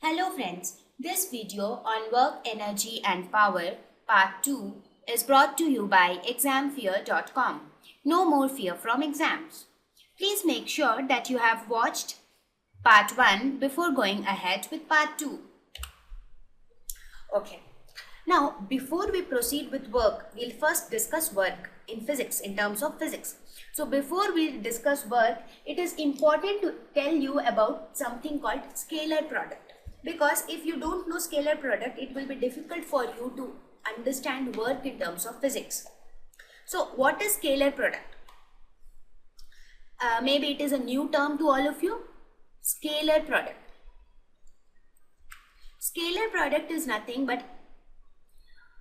Hello friends, this video on work, energy and power part 2 is brought to you by examfear.com. No more fear from exams. Please make sure that you have watched part 1 before going ahead with part 2. Okay. Now, before we proceed with work, we'll first discuss work in physics, in terms of physics. So before we discuss work, it is important to tell you about something called scalar product. Because if you don't know scalar product, it will be difficult for you to understand work in terms of physics. So what is scalar product? Maybe it is a new term to all of you. Scalar product. Scalar product is nothing but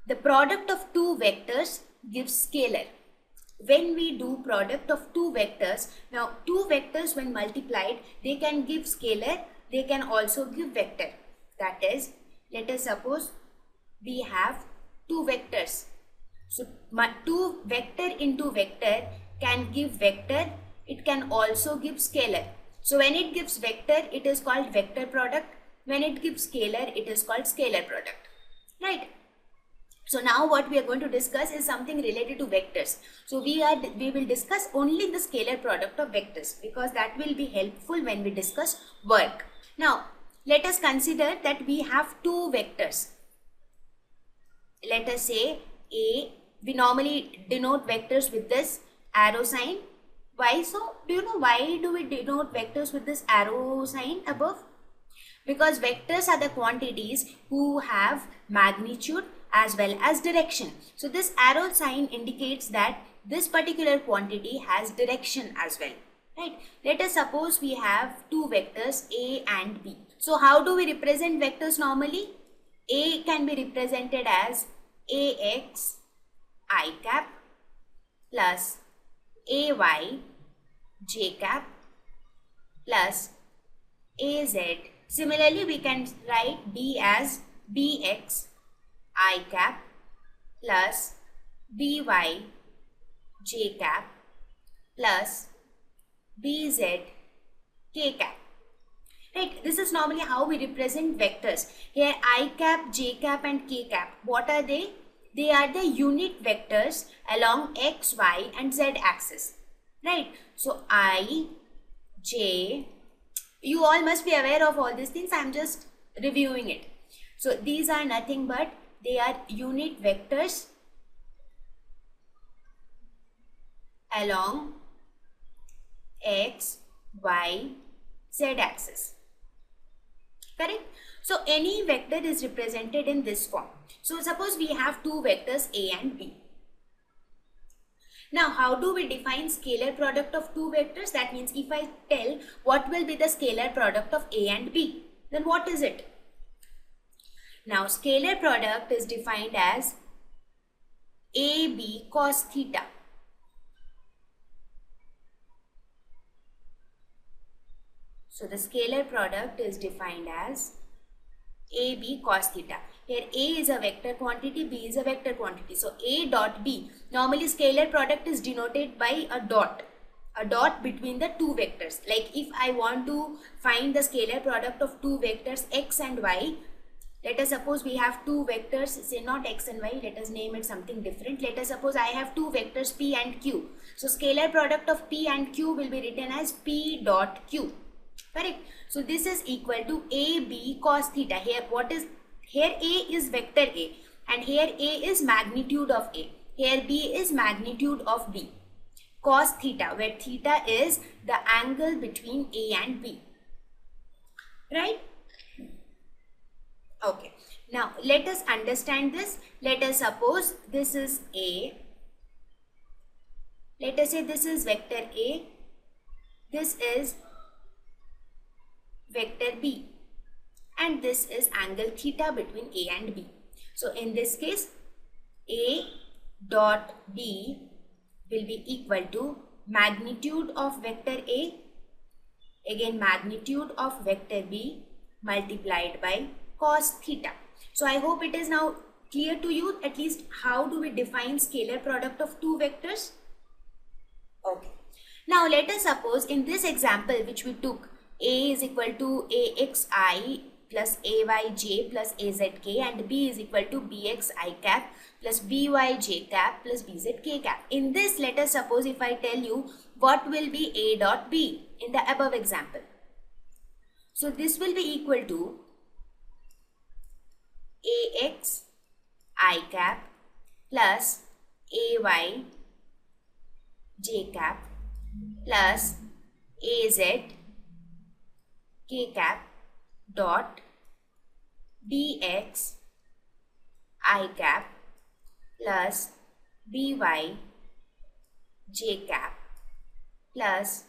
the product of two vectors gives scalar. When we do product of two vectors, now two vectors when multiplied, they can give scalar, they can also give vector. That is, let us suppose we have two vectors. So two vector into vector can give vector, it can also give scalar. So when it gives vector, it is called vector product. When it gives scalar, it is called scalar product. Right? So now what we are going to discuss is something related to vectors. So we will discuss only the scalar product of vectors because that will be helpful when we discuss work. Now let us consider that we have two vectors. Let us say A. We normally denote vectors with this arrow sign. Why so? Do you know why do we denote vectors with this arrow sign above? Because vectors are the quantities who have magnitude as well as direction. So this arrow sign indicates that this particular quantity has direction as well. Right? Let us suppose we have two vectors A and B. So how do we represent vectors normally? A can be represented as AX I cap plus AY J cap plus AZ. Similarly, we can write B as BX I cap plus BY J cap plus BZ K cap. Right, this is normally how we represent vectors. Here I cap, J cap and K cap. What are they? They are the unit vectors along X, Y and Z axis. Right, so I, J, you all must be aware of all these things. I am just reviewing it. So these are nothing but they are unit vectors along X, Y, Z axis. Correct? So any vector is represented in this form. So suppose we have two vectors A and B. Now how do we define scalar product of two vectors? That means if I tell what will be the scalar product of A and B, then what is it? Now scalar product is defined as AB cos theta. So the scalar product is defined as AB cos theta. Here A is a vector quantity, B is a vector quantity. So A dot B. Normally scalar product is denoted by a dot between the two vectors. Like if I want to find the scalar product of two vectors X and Y, let us suppose we have two vectors, say not X and Y, let us name it something different. Let us suppose I have two vectors P and Q. So scalar product of P and Q will be written as P dot Q. Correct? So this is equal to AB cos theta. Here A is vector A and here A is magnitude of A. Here B is magnitude of B. Cos theta, where theta is the angle between A and B. Right? Okay. Now let us understand this. Let us suppose this is A. Let us say this is vector A. This is vector B and this is angle theta between A and B. So in this case A dot B will be equal to magnitude of vector A, again magnitude of vector B multiplied by cos theta. So I hope it is now clear to you at least how do we define scalar product of two vectors. Okay. Now let us suppose in this example which we took, A is equal to AXI plus ayj plus azk, and b is equal to bx I cap plus byj cap plus bzk cap. In this, let us suppose if I tell you what will be a dot b in the above example. So this will be equal to ax I cap plus ay j cap plus az k cap dot bx I cap plus by j cap plus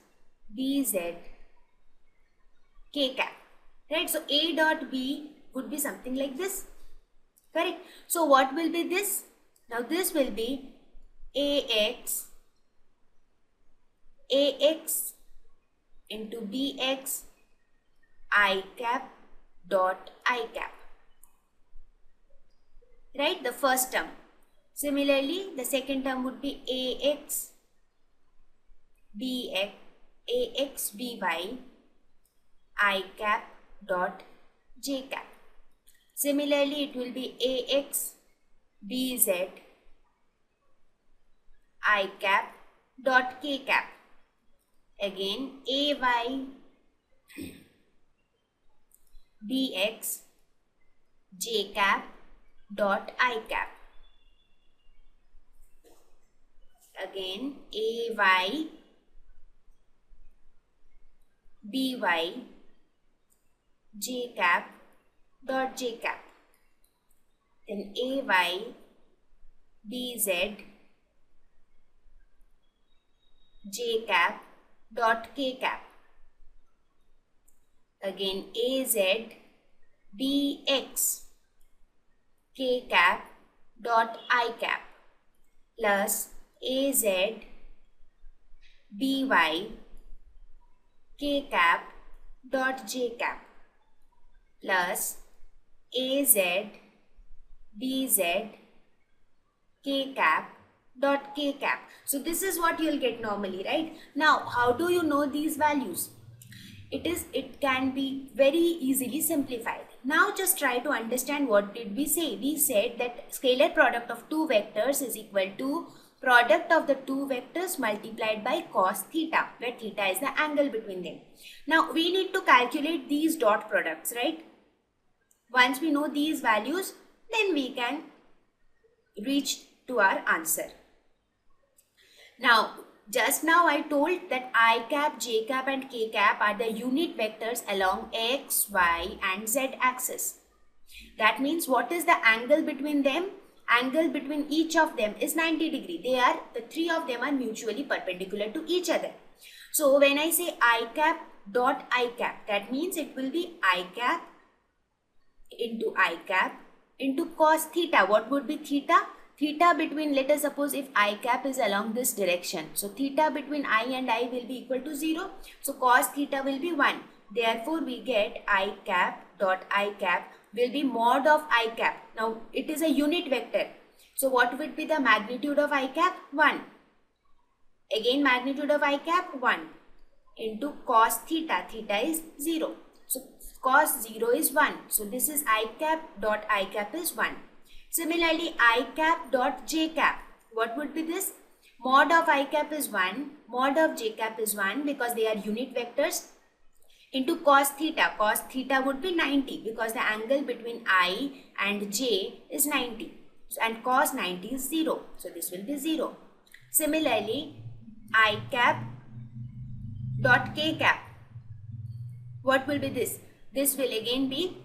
bz k cap. Right? So a dot b would be something like this. Correct? So what will be this? Now this will be ax into bx I cap dot I cap. Right? The first term. Similarly, the second term would be ax by I cap dot j cap. Similarly, it will be ax bz I cap dot k cap. Again, ay bx j cap dot I cap. Again, ay by j cap dot j cap. Then ay bz j cap dot k cap. Again, az bx k cap dot I cap plus az by k cap dot j cap plus az bz k cap dot k cap. So this is what you'll get normally, right? Now, how do you know these values? It can be very easily simplified. Now just try to understand what did we say. We said that scalar product of two vectors is equal to product of the two vectors multiplied by cos theta, where theta is the angle between them. Now we need to calculate these dot products, right? Once we know these values, then we can reach to our answer. Now, just now I told that I cap, j cap and k cap are the unit vectors along x, y and z axis. That means what is the angle between them? Angle between each of them is 90 degree. The three of them are mutually perpendicular to each other. So when I say I cap dot I cap, that means it will be I cap into cos theta. What would be theta? Theta between, let us suppose if I cap is along this direction. So theta between I and I will be equal to 0. So cos theta will be 1. Therefore we get I cap dot I cap will be mod of I cap. Now it is a unit vector. So what would be the magnitude of I cap? 1. Again magnitude of I cap 1 into cos theta. Theta is 0. So cos 0 is 1. So this is I cap dot I cap is 1. Similarly, I cap dot j cap. What would be this? Mod of I cap is 1. Mod of j cap is 1 because they are unit vectors. Into cos theta. Cos theta would be 90 because the angle between I and j is 90. And cos 90 is 0. So this will be 0. Similarly, I cap dot k cap. What will be this? This will again be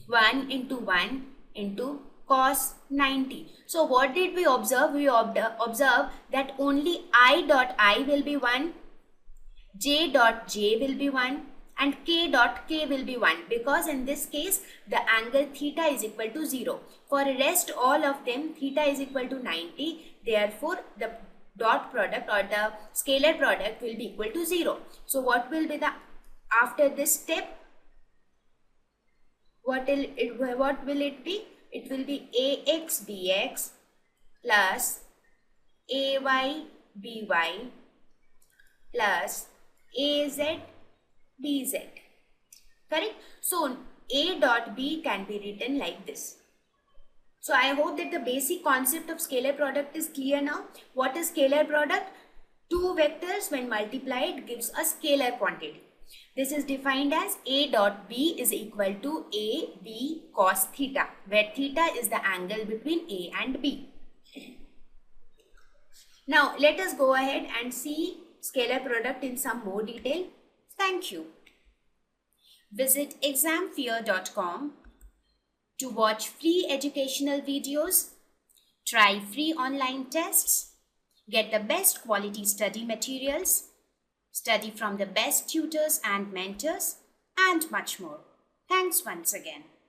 1 into cos 90. So what did we observe? We observe that only I dot I will be 1, j dot j will be 1 and k dot k will be 1 because in this case the angle theta is equal to 0. For rest all of them theta is equal to 90. Therefore the dot product or the scalar product will be equal to 0. So what will be the after this step? What will it be? It will be ax bx plus ay by plus az bz. Correct? So A dot B can be written like this. So I hope that the basic concept of scalar product is clear now. What is scalar product? Two vectors when multiplied gives a scalar quantity. This is defined as A dot B is equal to A B cos theta, where theta is the angle between A and B. Now let us go ahead and see scalar product in some more detail. Thank you. Visit examfear.com to watch free educational videos, try free online tests, get the best quality study materials, study from the best tutors and mentors, and much more. Thanks once again.